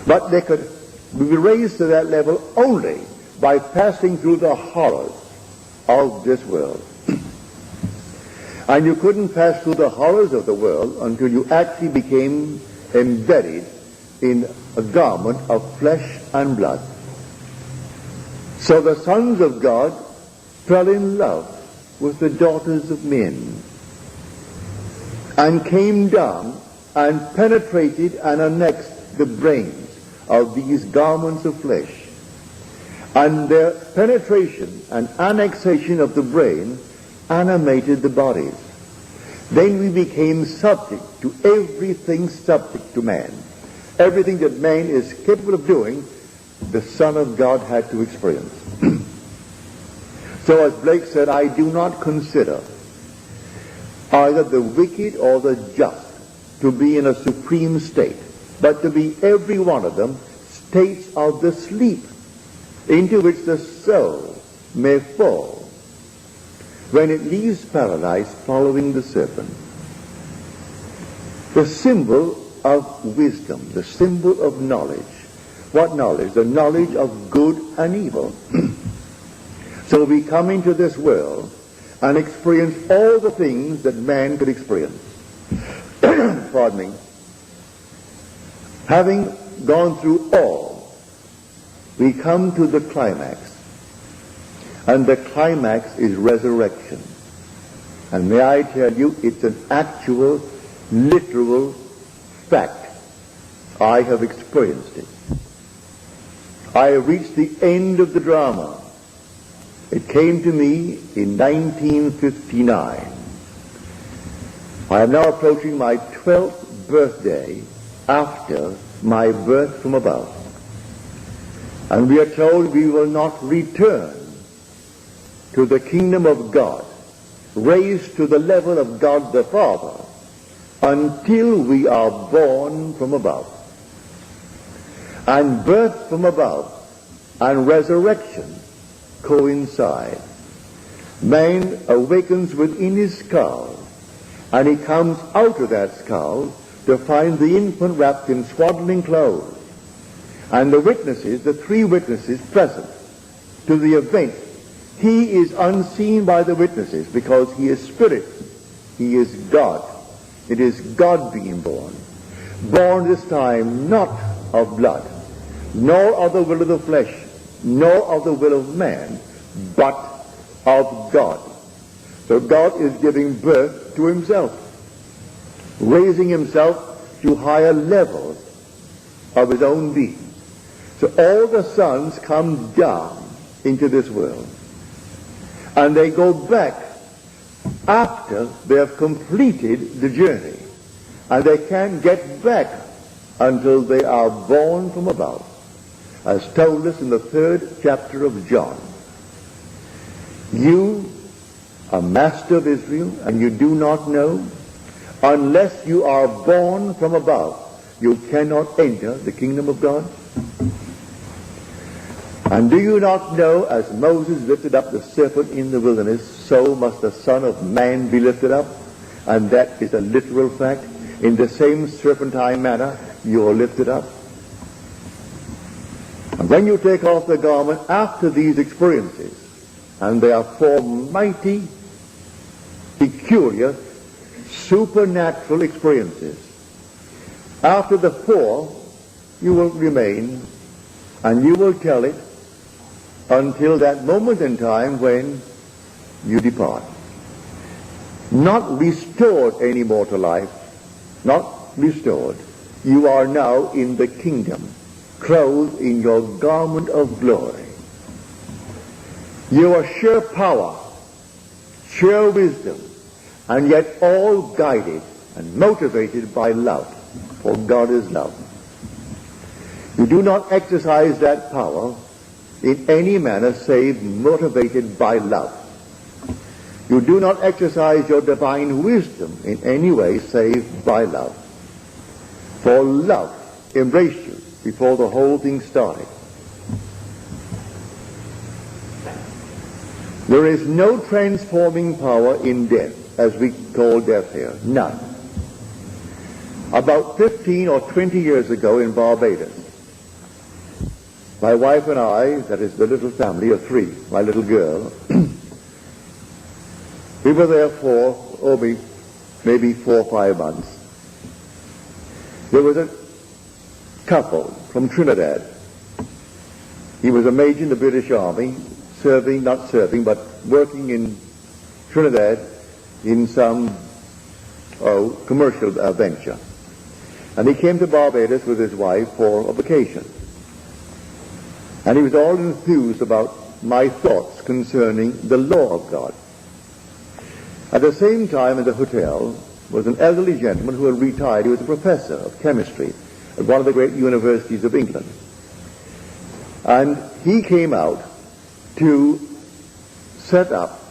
But they could be raised to that level only by passing through the horrors of this world. And you couldn't pass through the horrors of the world until you actually became embedded in a garment of flesh and blood. So the sons of God fell in love with the daughters of men and came down and penetrated and annexed the brains of these garments of flesh. And their penetration and annexation of the brain animated the bodies. Then we became subject to everything subject to man. Everything that man is capable of doing, the Son of God had to experience. So as Blake said, I do not consider either the wicked or the just to be in a supreme state, but to be every one of them states of the sleep into which the soul may fall when it leaves paradise following the serpent. The symbol of wisdom, the symbol of knowledge. What knowledge? The knowledge of good and evil. So we come into this world and experience all the things that man could experience. Pardon me. Having gone through all, we come to the climax. And the climax is resurrection. And may I tell you, it's an actual, literal fact. I have experienced it. I have reached the end of the drama. It came to me in 1959. I am now approaching my 12th birthday after my birth from above. And we are told we will not return to the kingdom of God, raised to the level of God the Father, until we are born from above. And birth from above and resurrection coincide. Man awakens within his skull, and he comes out of that skull to find the infant wrapped in swaddling clothes. And the witnesses, the three witnesses present to the event, he is unseen by the witnesses because he is spirit. He is God. It is God being born. Born this time not of blood, nor of the will of the flesh, nor of the will of man, but of God. So God is giving birth to himself, raising himself to higher levels of his own being. So all the sons come down into this world. And they go back after they have completed the journey. And they can't get back until they are born from above, as told us in the 3rd chapter of John. You are master of Israel, and you do not know, unless you are born from above, you cannot enter the kingdom of God. And do you not know, as Moses lifted up the serpent in the wilderness, so must the Son of Man be lifted up? And that is a literal fact. In the same serpentine manner, you are lifted up. And when you take off the garment after these experiences, and they are four mighty, peculiar, supernatural experiences, after the four, you will remain, and you will tell it, until that moment in time when you depart. Not restored anymore to life, not restored. You are now in the kingdom, clothed in your garment of glory. You are sheer power, sheer wisdom, and yet all guided and motivated by love, for God is love. You do not exercise that power in any manner save motivated by love. You do not exercise your divine wisdom in any way save by love. For love embraced you before the whole thing started. There is no transforming power in death, as we call death here. None. About 15 or 20 years ago in Barbados, My wife and I, that is the little family of three, my little girl, we were there for maybe 4 or 5 months. There was a couple from Trinidad. He was a major in the British Army, but working in Trinidad in some commercial venture. And he came to Barbados with his wife for a vacation. And he was all enthused about my thoughts concerning the law of God. At the same time in the hotel was an elderly gentleman who had retired. He was a professor of chemistry at one of the great universities of England. And he came out to set up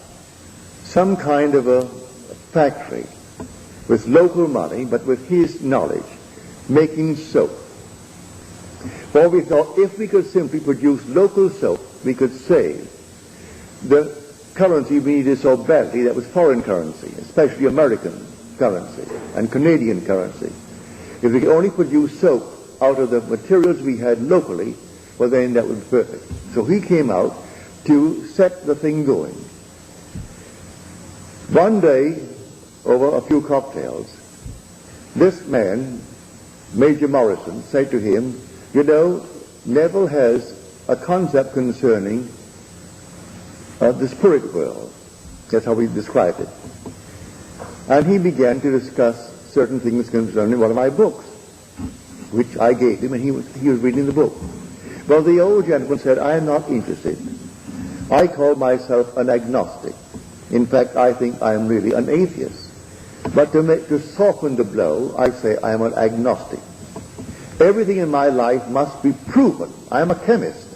some kind of a factory with local money, but with his knowledge, making soap. For we thought if we could simply produce local soap, we could save the currency we needed so badly, that was foreign currency, especially American currency and Canadian currency. If we could only produce soap out of the materials we had locally, well then that would be perfect. So he came out to set the thing going. One day, over a few cocktails, this man, Major Morrison, said to him, you know, Neville has a concept concerning the spirit world. That's how we described it. And he began to discuss certain things concerning one of my books, which I gave him, and he was reading the book. Well, the old gentleman said, I am not interested. I call myself an agnostic. In fact, I think I am really an atheist. But to soften the blow, I say I am an agnostic. Everything in my life must be proven. I am a chemist.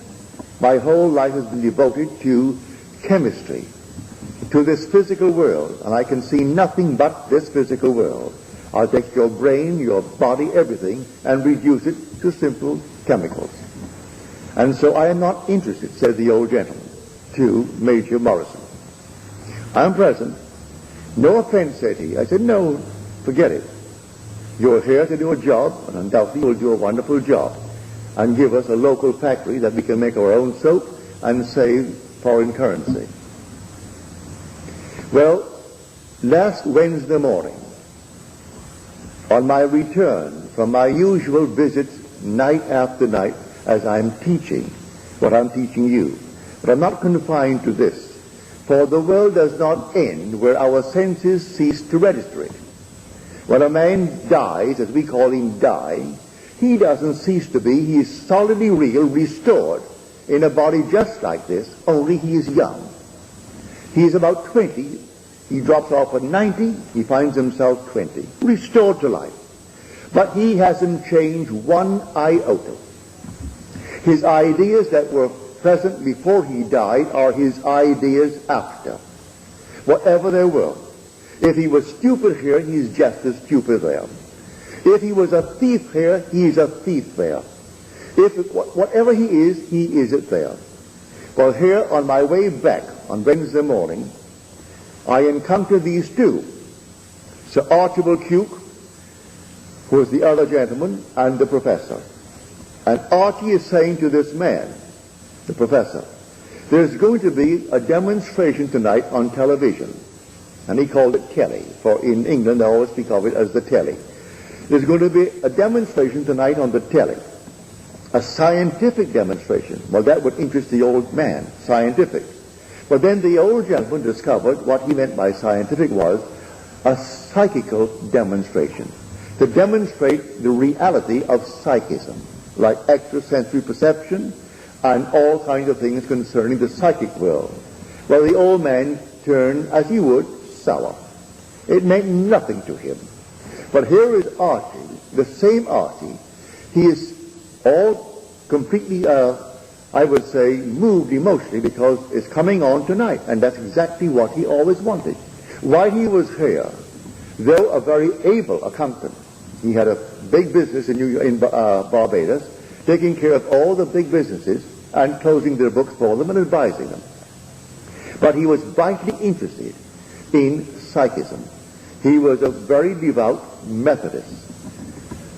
My whole life has been devoted to chemistry, to this physical world, and I can see nothing but this physical world. I'll take your brain, your body, everything, and reduce it to simple chemicals. And so I am not interested, said the old gentleman to Major Morrison. I'm present. No offense, said he. I said, no, forget it. You're here to do a job, and undoubtedly you'll do a wonderful job, and give us a local factory that we can make our own soap and save foreign currency. Well, last Wednesday morning, on my return from my usual visits night after night, as I'm teaching what I'm teaching you, but I'm not confined to this, for the world does not end where our senses cease to register it. When a man dies, as we call him die, he doesn't cease to be. He is solidly real, restored in a body just like this, only he is young. He is about 20. He drops off at 90. He finds himself 20, restored to life. But he hasn't changed one iota. His ideas that were present before he died are his ideas after, whatever they were. If he was stupid here, he's just as stupid there. If he was a thief here, he's a thief there. Whatever he is it there. Well, here on my way back on Wednesday morning, I encountered these two, Sir Archibald Cooke, who was the other gentleman, and the professor. And Archie is saying to this man, the professor, there's going to be a demonstration tonight on television. And he called it telly, for in England they always speak of it as the telly. There's going to be a demonstration tonight on the telly, a scientific demonstration. Well, that would interest the old man, scientific. But then the old gentleman discovered what he meant by scientific was a psychical demonstration, to demonstrate the reality of psychism, like extrasensory perception and all kinds of things concerning the psychic world. Well, the old man turned, as he would, sour. It meant nothing to him. But here is Archie, the same Archie. He is all completely, I would say, moved emotionally because it's coming on tonight. And that's exactly what he always wanted. While he was here, though a very able accountant, he had a big business in Barbados, taking care of all the big businesses and closing their books for them and advising them. But he was vitally interested in psychism. He was a very devout Methodist.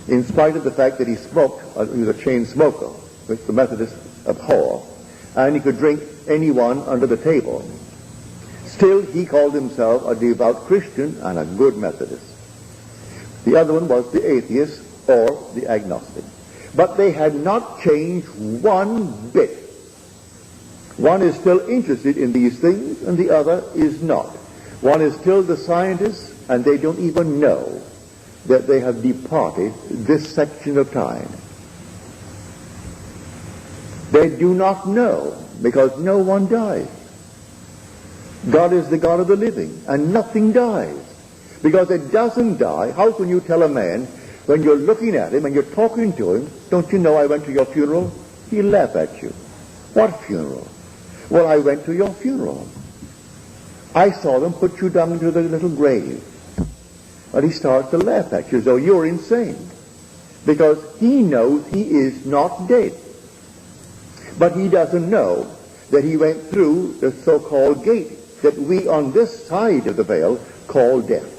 In spite of the fact that he smoked, he was a chain smoker, which the Methodists abhor, and he could drink anyone under the table. Still, he called himself a devout Christian and a good Methodist. The other one was the atheist or the agnostic. But they had not changed one bit. One is still interested in these things, and the other is not. One is still the scientist, and they don't even know that they have departed this section of time. They do not know, because no one dies. God is the God of the living, and nothing dies. Because it doesn't die, how can you tell a man, when you're looking at him and you're talking to him, don't you know I went to your funeral? He'll laugh at you. What funeral? Well, I went to your funeral. I saw them put you down into the little grave. And he starts to laugh at you as though you're insane. Because he knows he is not dead. But he doesn't know that he went through the so-called gate that we on this side of the veil call death.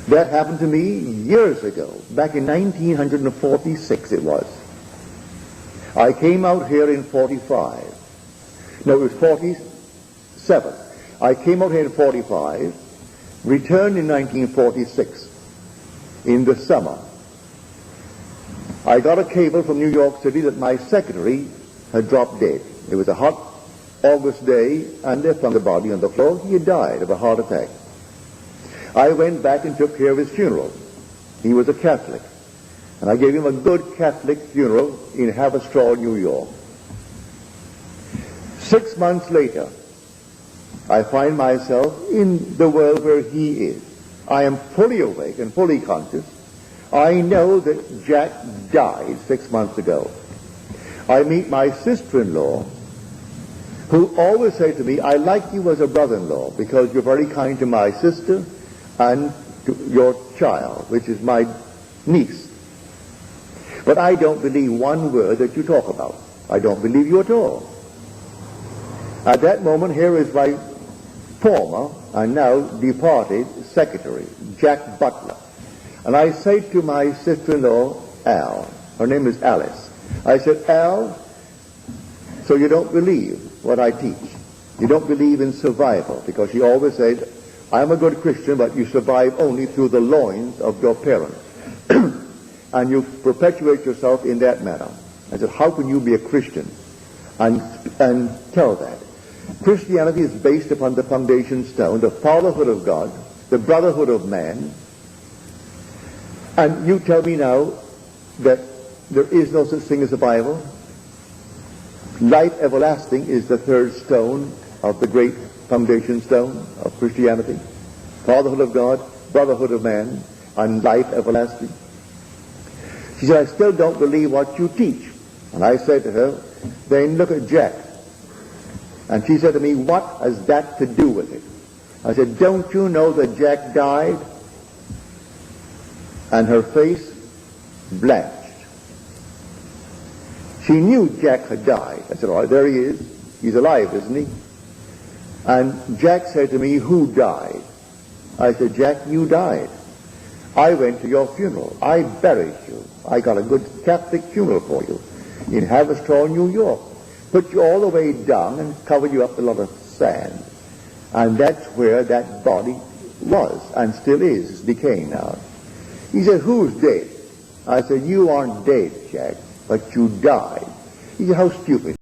That happened to me years ago, back in 1946 it was. I came out here in 45. No, it was 47. I came out here in 45, returned in 1946, in the summer. I got a cable from New York City that my secretary had dropped dead. It was a hot August day, and they found the body on the floor. He had died of a heart attack. I went back and took care of his funeral. He was a Catholic. And I gave him a good Catholic funeral in Haverstraw, New York. 6 months later, I find myself in the world where he is. I am fully awake and fully conscious. I know that Jack died 6 months ago. I meet my sister-in-law, who always said to me, I like you as a brother-in-law because you're very kind to my sister and to your child, which is my niece. But I don't believe one word that you talk about. I don't believe you at all. At that moment, here is my former and now departed secretary, Jack Butler. And I say to my sister-in-law, Al, her name is Alice, I said, Al, so you don't believe what I teach. You don't believe in survival, because she always said, I'm a good Christian, but you survive only through the loins of your parents. And you perpetuate yourself in that manner. I said, how can you be a Christian and tell that? Christianity is based upon the foundation stone, the fatherhood of God, the brotherhood of man. And you tell me now that there is no such thing as a Bible? Life everlasting is the third stone of the great foundation stone of Christianity. Fatherhood of God, brotherhood of man, and life everlasting. She said, I still don't believe what you teach. And I said to her, then look at Jack. And she said to me, what has that to do with it? I said, don't you know that Jack died? And her face blanched. She knew Jack had died. I said, all right, there he is. He's alive, isn't he? And Jack said to me, who died? I said, Jack, you died. I went to your funeral. I buried you. I got a good Catholic funeral for you in Haverstraw, New York. Put you all the way down and covered you up with a lot of sand. And that's where that body was and still is. It's decaying now. He said, who's dead? I said, you aren't dead, Jack, but you died. He said, how stupid.